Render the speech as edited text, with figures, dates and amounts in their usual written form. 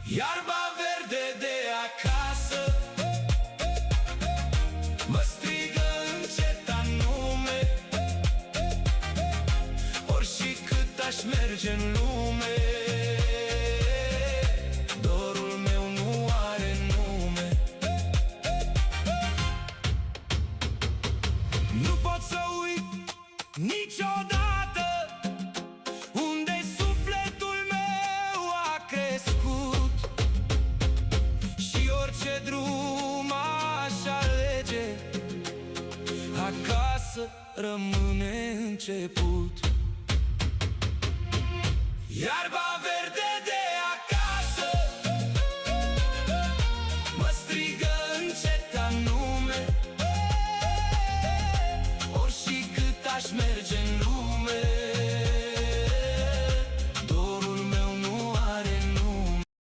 Iarba verde de acasă mă strigă încetat nume. Ori și cât aș merge în lume, dorul meu nu are nume. Nu pot să uit niciodată unde sufletul meu a crescut. Și orice drum aș alege, acasă rămâne început. Iarba